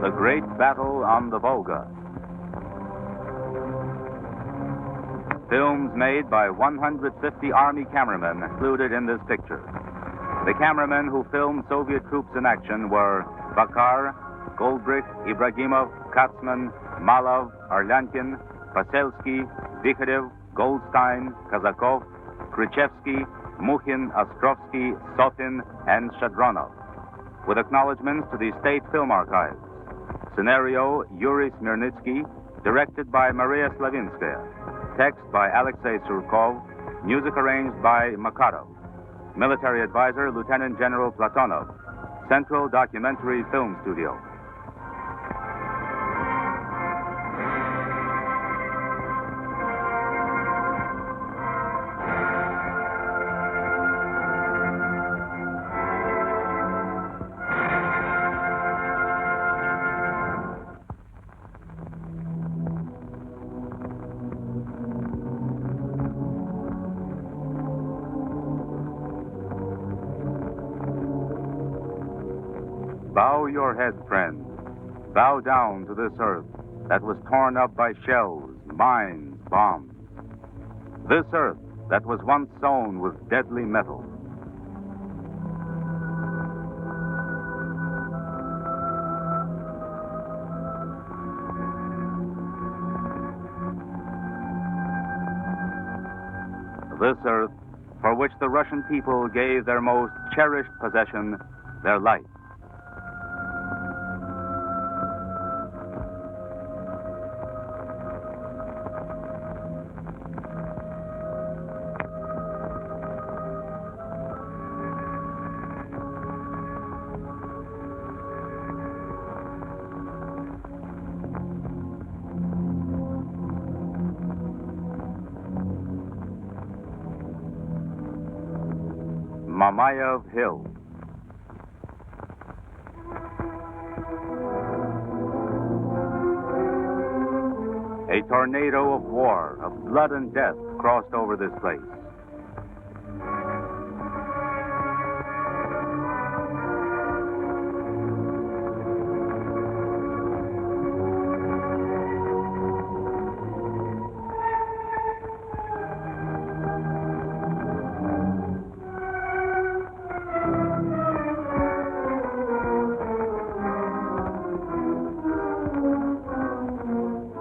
The Great Battle on the Volga. Films made by 150 Army cameramen included in this picture. The cameramen who filmed Soviet troops in action were Bakar, Goldbrich, Ibragimov, Katzman, Malov, Arlankin, Paselsky, Vikharev, Goldstein, Kazakov, Khrushchevsky, Mukhin, Ostrovsky, Sotin, and Shadronov, with acknowledgments to the State Film Archives. Scenario, Yuri Smirnitsky, directed by Maria Slavinskaya. Text by Alexei Surkov, music arranged by Makarov. Military advisor, Lieutenant General Platonov. Central Documentary Film Studio. Bow your head, friend. Bow down to this earth that was torn up by shells, mines, bombs. This earth that was once sown with deadly metal. This earth for which the Russian people gave their most cherished possession, their life. Mamayev Hill. A tornado of war, of blood and death crossed over this place.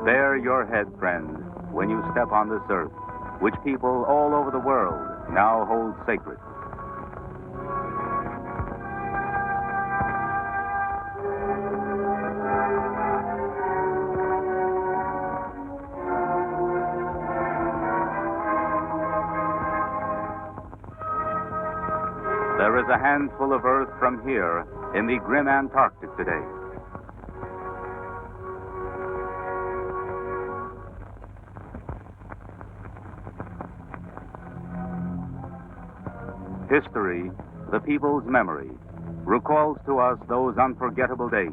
Bare your head, friend, when you step on this earth, which people all over the world now hold sacred. There is a handful of earth from here in the grim Antarctic today. History, the people's memory, recalls to us those unforgettable days.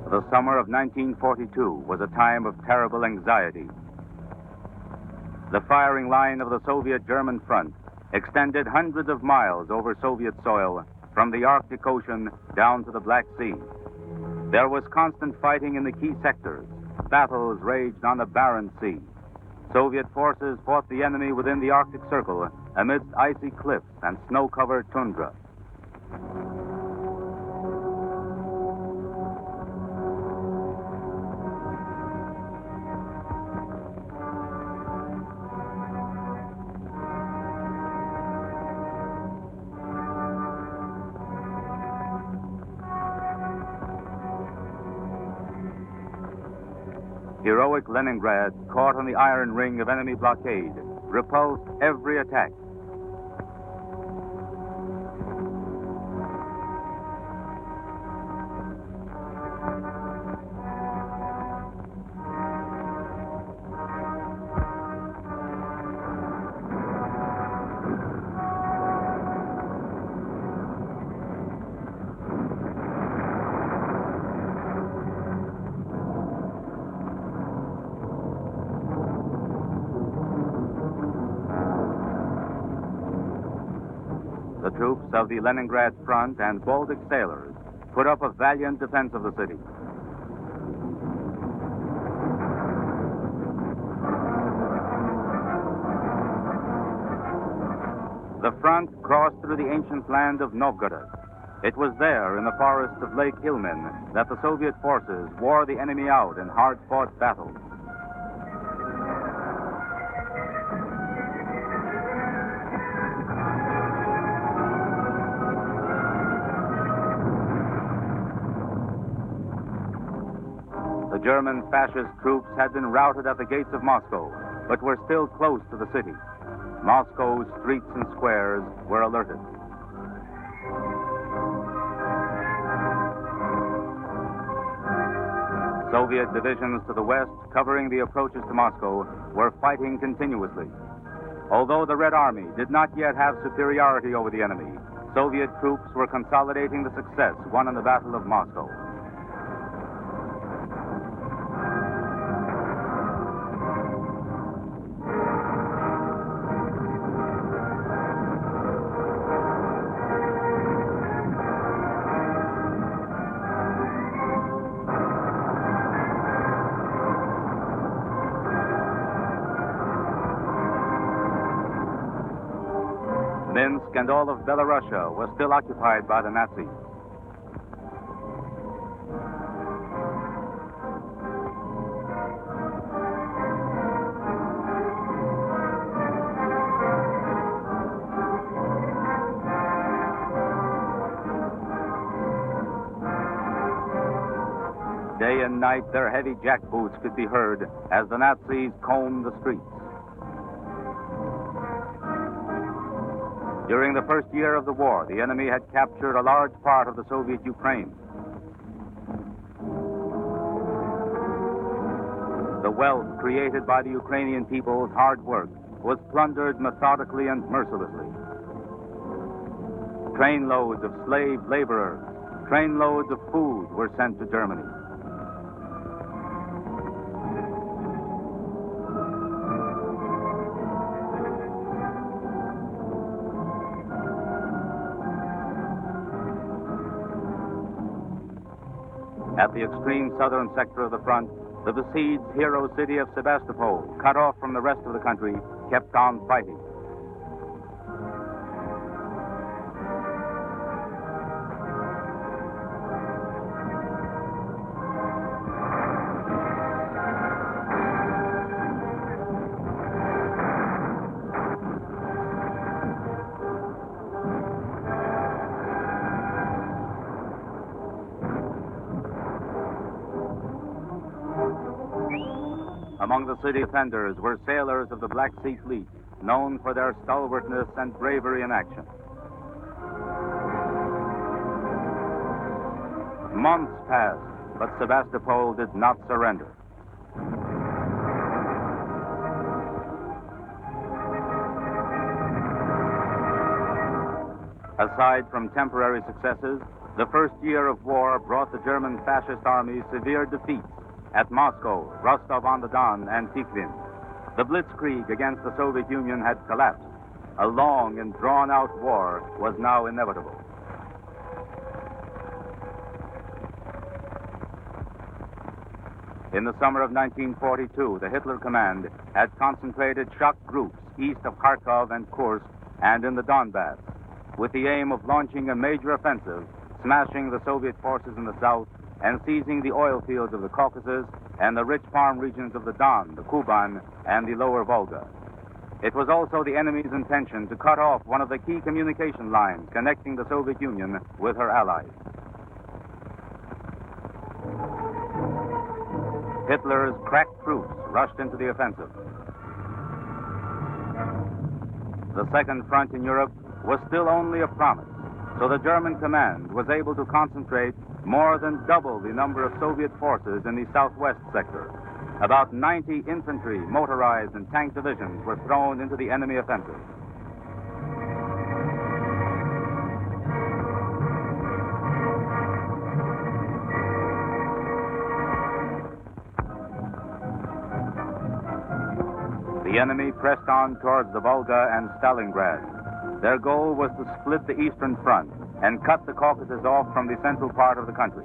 The summer of 1942 was a time of terrible anxiety. The firing line of the Soviet-German front extended hundreds of miles over Soviet soil from the Arctic Ocean down to the Black Sea. There was constant fighting in the key sectors. Battles raged on the Barents Sea. Soviet forces fought the enemy within the Arctic Circle amidst icy cliffs and snow-covered tundra. Heroic Leningrad, caught on the iron ring of enemy blockade, repulsed every attack. The troops of the Leningrad Front and Baltic sailors put up a valiant defense of the city. The front crossed through the ancient land of Novgorod. It was there, in the forests of Lake Ilmen, that the Soviet forces wore the enemy out in hard-fought battles. The German fascist troops had been routed at the gates of Moscow, but were still close to the city. Moscow's streets and squares were alerted. Soviet divisions to the west, covering the approaches to Moscow, were fighting continuously. Although the Red Army did not yet have superiority over the enemy, Soviet troops were consolidating the success won in the Battle of Moscow. Minsk and all of Belorussia was still occupied by the Nazis. Day and night, their heavy jackboots could be heard as the Nazis combed the streets. During the first year of the war, the enemy had captured a large part of the Soviet Ukraine. The wealth created by the Ukrainian people's hard work was plundered methodically and mercilessly. Trainloads of slave laborers, trainloads of food were sent to Germany. At the extreme southern sector of the front, the besieged hero city of Sebastopol, cut off from the rest of the country, kept on fighting. Among the city defenders were sailors of the Black Sea Fleet, known for their stalwartness and bravery in action. Months passed, but Sebastopol did not surrender. Aside from temporary successes, the first year of war brought the German fascist army severe defeats at Moscow, Rostov-on-the-Don, and Tikhvin. The blitzkrieg against the Soviet Union had collapsed. A long and drawn-out war was now inevitable. In the summer of 1942, the Hitler Command had concentrated shock groups east of Kharkov and Kursk and in the Donbass, with the aim of launching a major offensive, smashing the Soviet forces in the south and seizing the oil fields of the Caucasus and the rich farm regions of the Don, the Kuban, and the lower Volga. It was also the enemy's intention to cut off one of the key communication lines connecting the Soviet Union with her allies. Hitler's crack troops rushed into the offensive. The second front in Europe was still only a promise, so the German command was able to concentrate more than double the number of Soviet forces in the southwest sector. About 90 infantry, motorized, and tank divisions were thrown into the enemy offensive. The enemy pressed on towards the Volga and Stalingrad. Their goal was to split the Eastern Front and cut the Caucasus off from the central part of the country.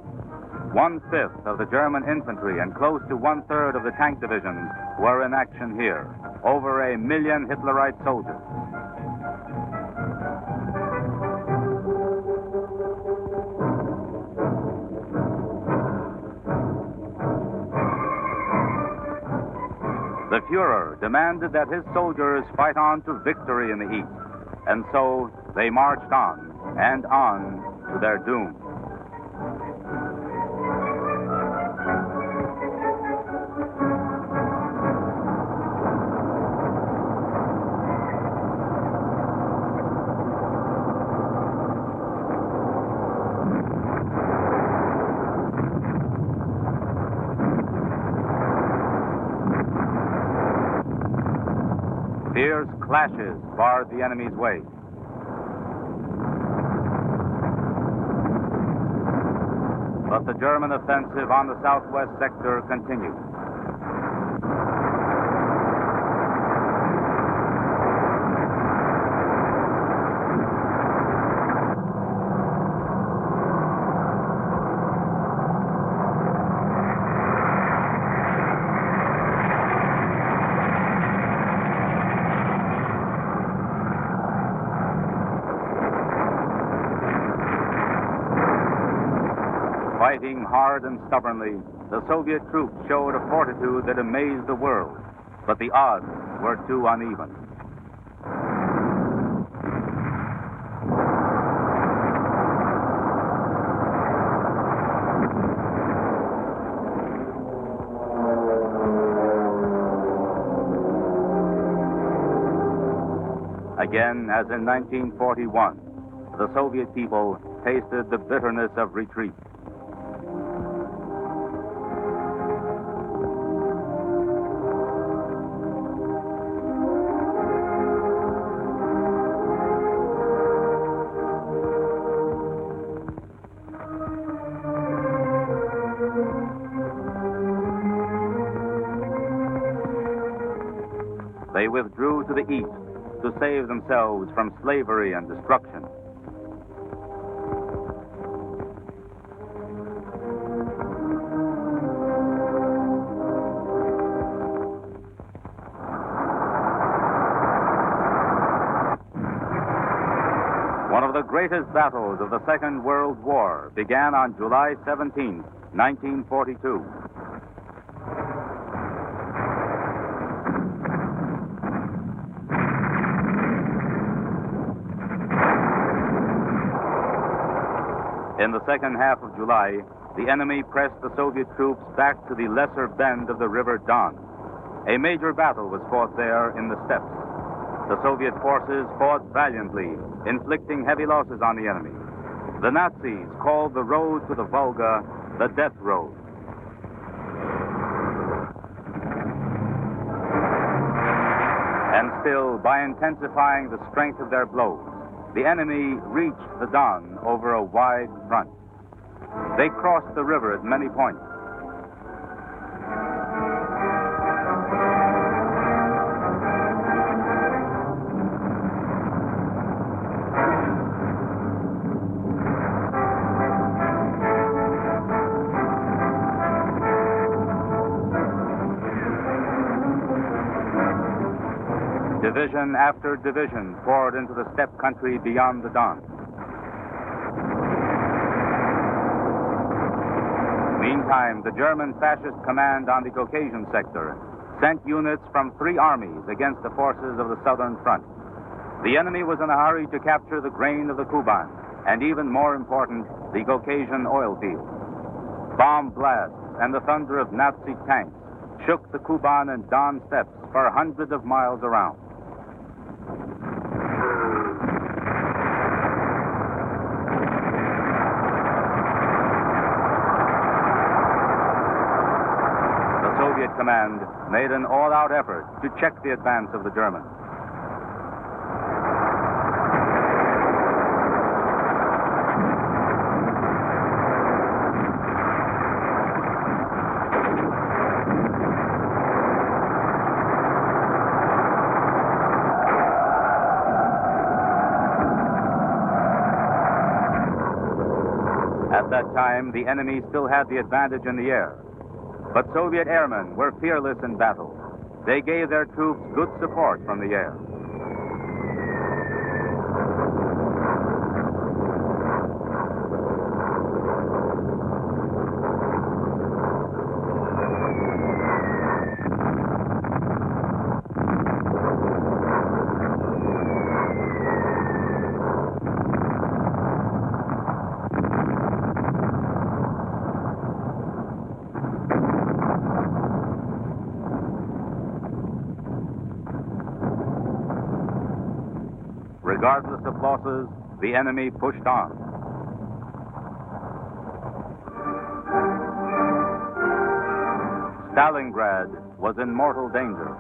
1/5 of the German infantry and close to 1/3 of the tank divisions were in action here. Over 1 million Hitlerite soldiers. The Fuhrer demanded that his soldiers fight on to victory in the East, and so they marched on and on to their doom. Fierce clashes barred the enemy's way. But the German offensive on the southwest sector continued. Fighting hard and stubbornly, the Soviet troops showed a fortitude that amazed the world, but the odds were too uneven. Again, as in 1941, the Soviet people tasted the bitterness of retreat. They withdrew to the east to save themselves from slavery and destruction. One of the greatest battles of the Second World War began on July 17, 1942. In the second half of July, the enemy pressed the Soviet troops back to the lesser bend of the River Don. A major battle was fought there in the steppes. The Soviet forces fought valiantly, inflicting heavy losses on the enemy. The Nazis called the road to the Volga the Death Road. And still, by intensifying the strength of their blows, the enemy reached the Don over a wide front. They crossed the river at many points. Division after division poured into the steppe country beyond the Don. Meantime, the German fascist command on the Caucasian sector sent units from 3 armies against the forces of the southern front. The enemy was in a hurry to capture the grain of the Kuban, and even more important, the Caucasian oil fields. Bomb blasts and the thunder of Nazi tanks shook the Kuban and Don steppes for hundreds of miles around. Soviet command made an all-out effort to check the advance of the Germans. that time, the enemy still had the advantage in the air. But Soviet airmen were fearless in battle. They gave their troops good support from the air. Regardless of losses, the enemy pushed on. Stalingrad was in mortal danger.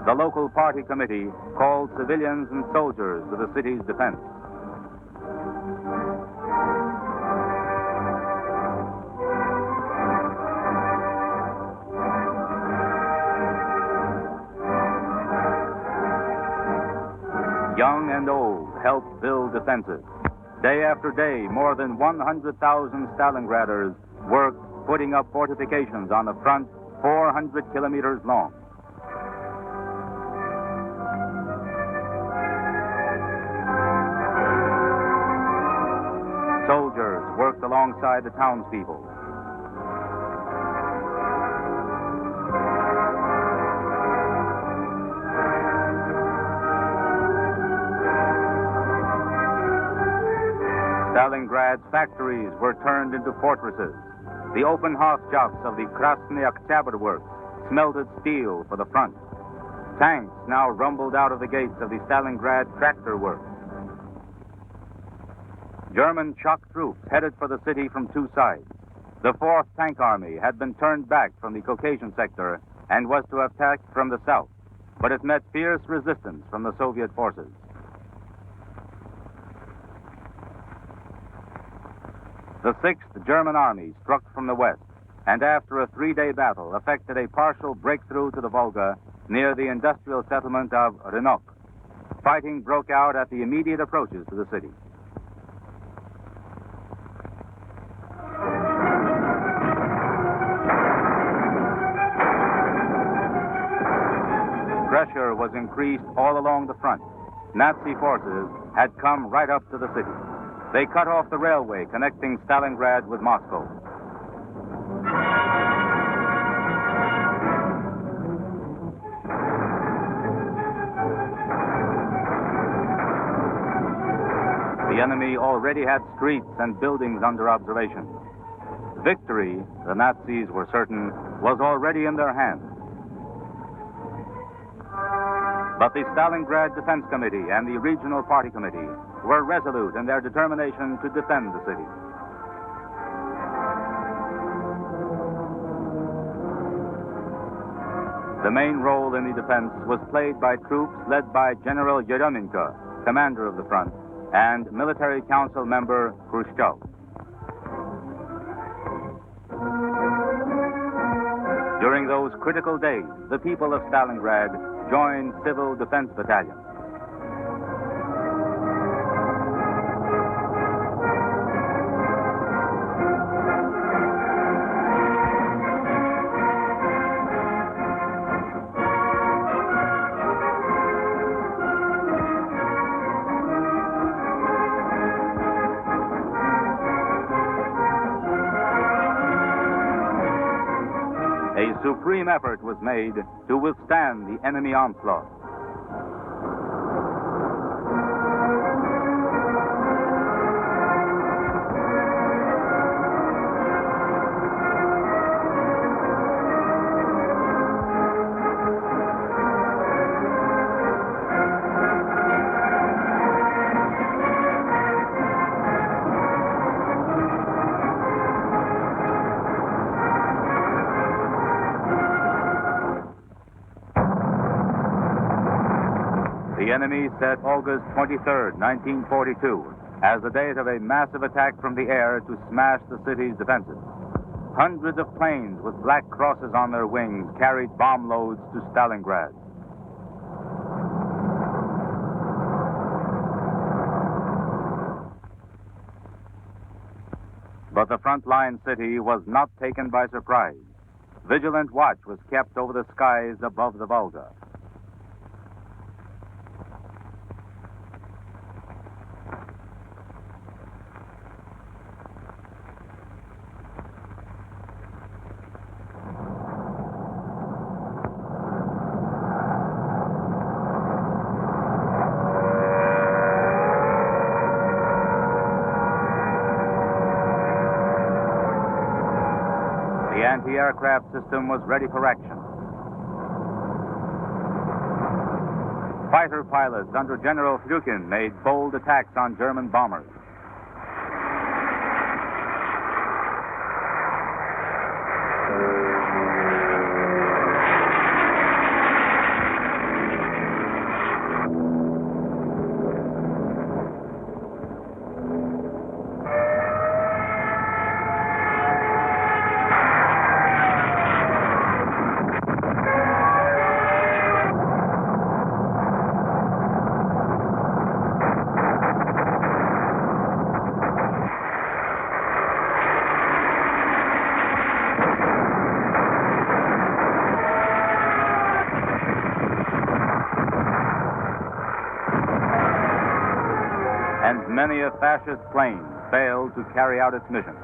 The local party committee called civilians and soldiers to the city's defense. Young and old helped build defenses. Day after day, more than 100,000 Stalingraders worked putting up fortifications on the front 400 kilometers long. Soldiers worked alongside the townspeople. Stalingrad's factories were turned into fortresses. The open house shops of the Krasny Oktyabr works smelted steel for the front. Tanks now rumbled out of the gates of the Stalingrad tractor works. German shock troops headed for the city from two sides. The 4th Tank Army had been turned back from the Caucasian sector and was to attack from the south, but it met fierce resistance from the Soviet forces. The 6th German Army struck from the west, and after a 3-day battle, effected a partial breakthrough to the Volga near the industrial settlement of Rynok. Fighting broke out at the immediate approaches to the city. Pressure was increased all along the front. Nazi forces had come right up to the city. They cut off the railway connecting Stalingrad with Moscow. The enemy already had streets and buildings under observation. Victory, the Nazis were certain, was already in their hands. But the Stalingrad Defense Committee and the Regional Party Committee were resolute in their determination to defend the city. The main role in the defense was played by troops led by General Yeremenko, commander of the front, and military council member Khrushchev. During those critical days, the people of Stalingrad joined civil defense battalions. A supreme effort was made to withstand the enemy onslaught. The enemy set August 23, 1942, as the date of a massive attack from the air to smash the city's defenses. Hundreds of planes with black crosses on their wings carried bomb loads to Stalingrad. But the front-line city was not taken by surprise. Vigilant watch was kept over the skies above the Volga. The anti-aircraft system was ready for action. Fighter pilots under General Flukin made bold attacks on German bombers. And many a fascist plane failed to carry out its mission.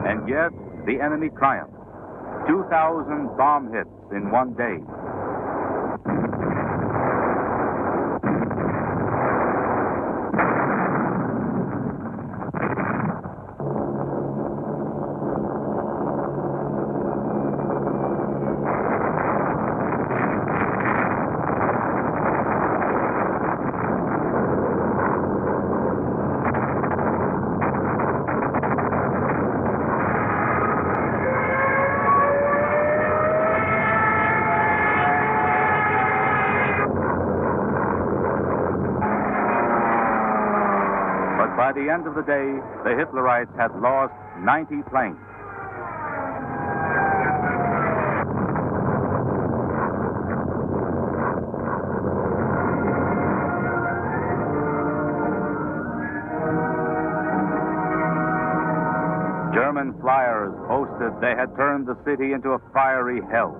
And yet, the enemy triumphed. 2,000 bomb hits in one day. By the end of the day, the Hitlerites had lost 90 planes. German flyers boasted they had turned the city into a fiery hell.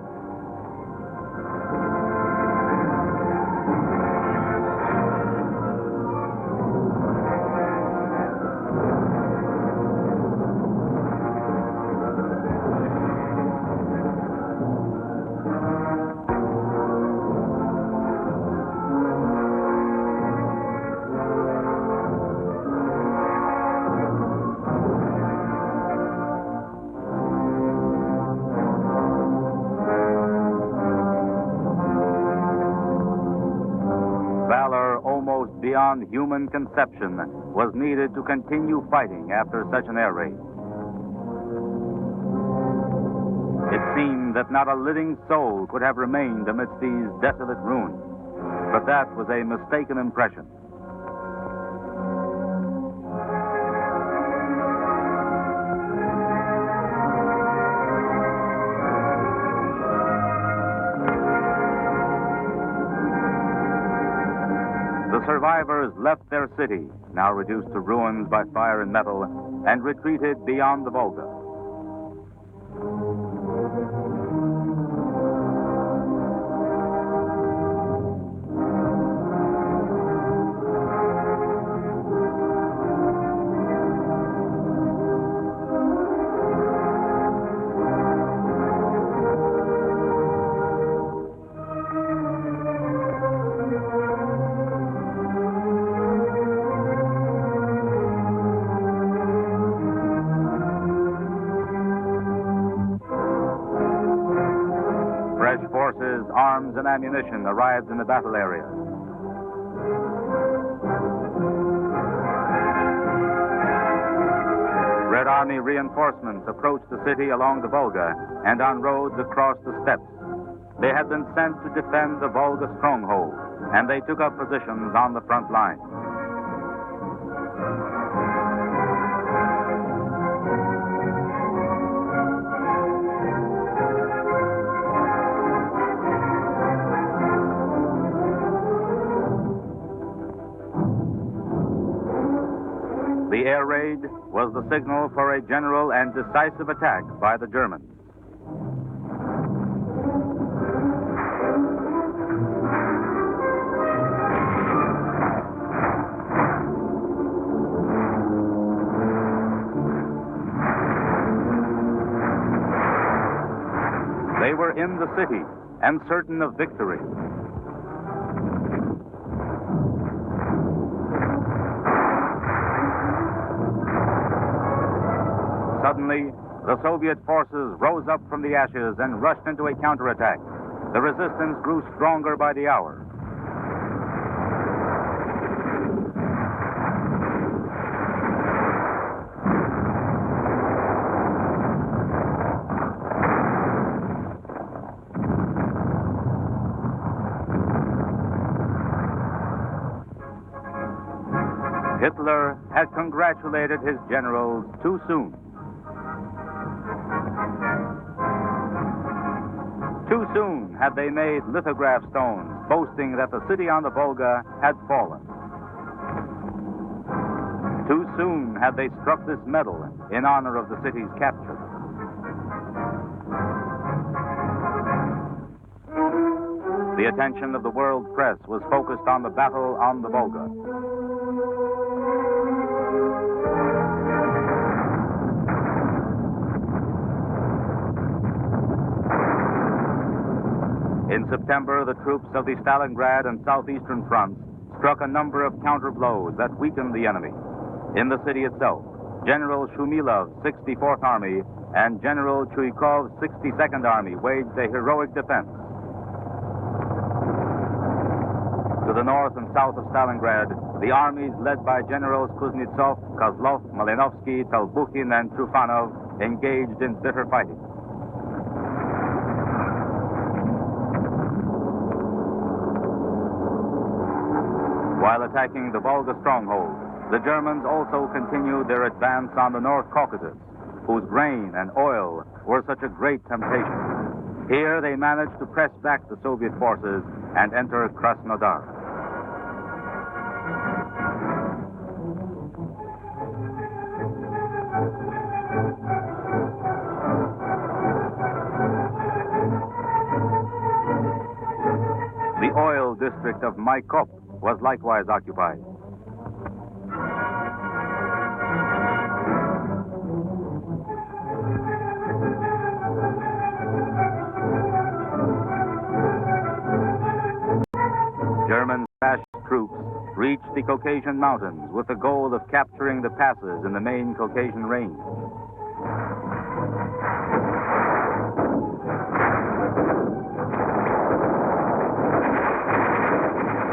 Valor almost beyond human conception was needed to continue fighting after such an air raid. It seemed that not a living soul could have remained amidst these desolate ruins, but that was a mistaken impression. The survivors left their city, now reduced to ruins by fire and metal, and retreated beyond the Volga. arms and ammunition arrived in the battle area. Red Army reinforcements approached the city along the Volga and on roads across the steppes. They had been sent to defend the Volga stronghold, and they took up positions on the front line. The air raid was the signal for a general and decisive attack by the Germans. They were in the city and certain of victory. Suddenly, the Soviet forces rose up from the ashes and rushed into a counterattack. The resistance grew stronger by the hour. Hitler had congratulated his generals too soon. Too soon had they made lithograph stones boasting that the city on the Volga had fallen. Too soon had they struck this medal in honor of the city's capture. The attention of the world press was focused on the battle on the Volga. In September, the troops of the Stalingrad and southeastern fronts struck a number of counter-blows that weakened the enemy. In the city itself, General Shumilov's 64th Army and General Chuikov's 62nd Army waged a heroic defense. To the north and south of Stalingrad, the armies led by Generals Kuznetsov, Kozlov, Malinovsky, Tolbukhin, and Trufanov engaged in bitter fighting. While attacking the Volga stronghold, the Germans also continued their advance on the North Caucasus, whose grain and oil were such a great temptation. Here they managed to press back the Soviet forces and enter Krasnodar. The oil district of Maikop was likewise occupied. German fascist troops reached the Caucasian mountains with the goal of capturing the passes in the main Caucasian range.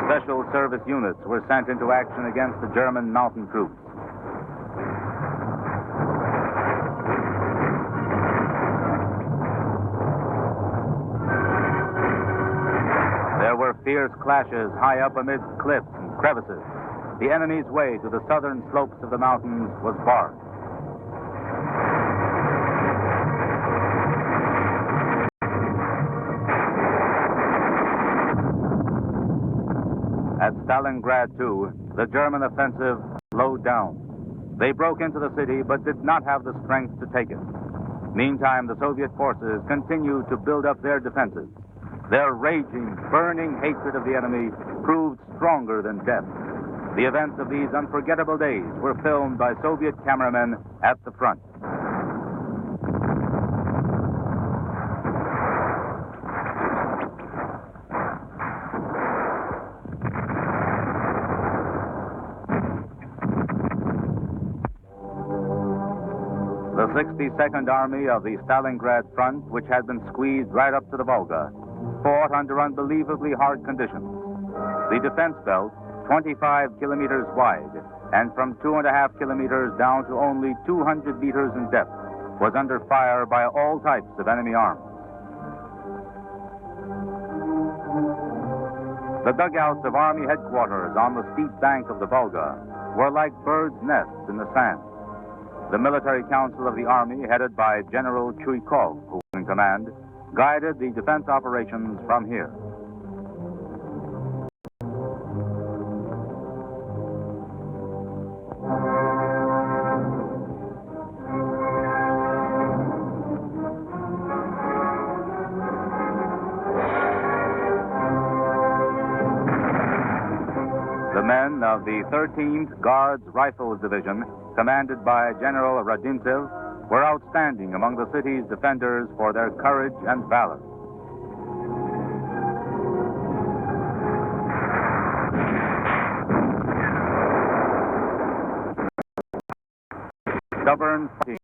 Special service units were sent into action against the German mountain troops. There were fierce clashes high up amidst cliffs and crevices. The enemy's way to the southern slopes of the mountains was barred. At Stalingrad, too, the German offensive slowed down. They broke into the city but did not have the strength to take it. Meantime, the Soviet forces continued to build up their defenses. Their raging, burning hatred of the enemy proved stronger than death. The events of these unforgettable days were filmed by Soviet cameramen at the front. The 62nd Army of the Stalingrad front, which had been squeezed right up to the Volga, fought under unbelievably hard conditions. The defense belt, 25 kilometers wide and from 2.5 kilometers down to only 200 meters in depth, was under fire by all types of enemy arms. The dugouts of Army headquarters on the steep bank of the Volga were like birds' nests in the sand. The Military Council of the Army, headed by General Chuikov, who was in command, guided the defense operations from here. The men of the 13th Guards Rifles Division, commanded by General Radimtsev, were outstanding among the city's defenders for their courage and valor. Stubborn fighting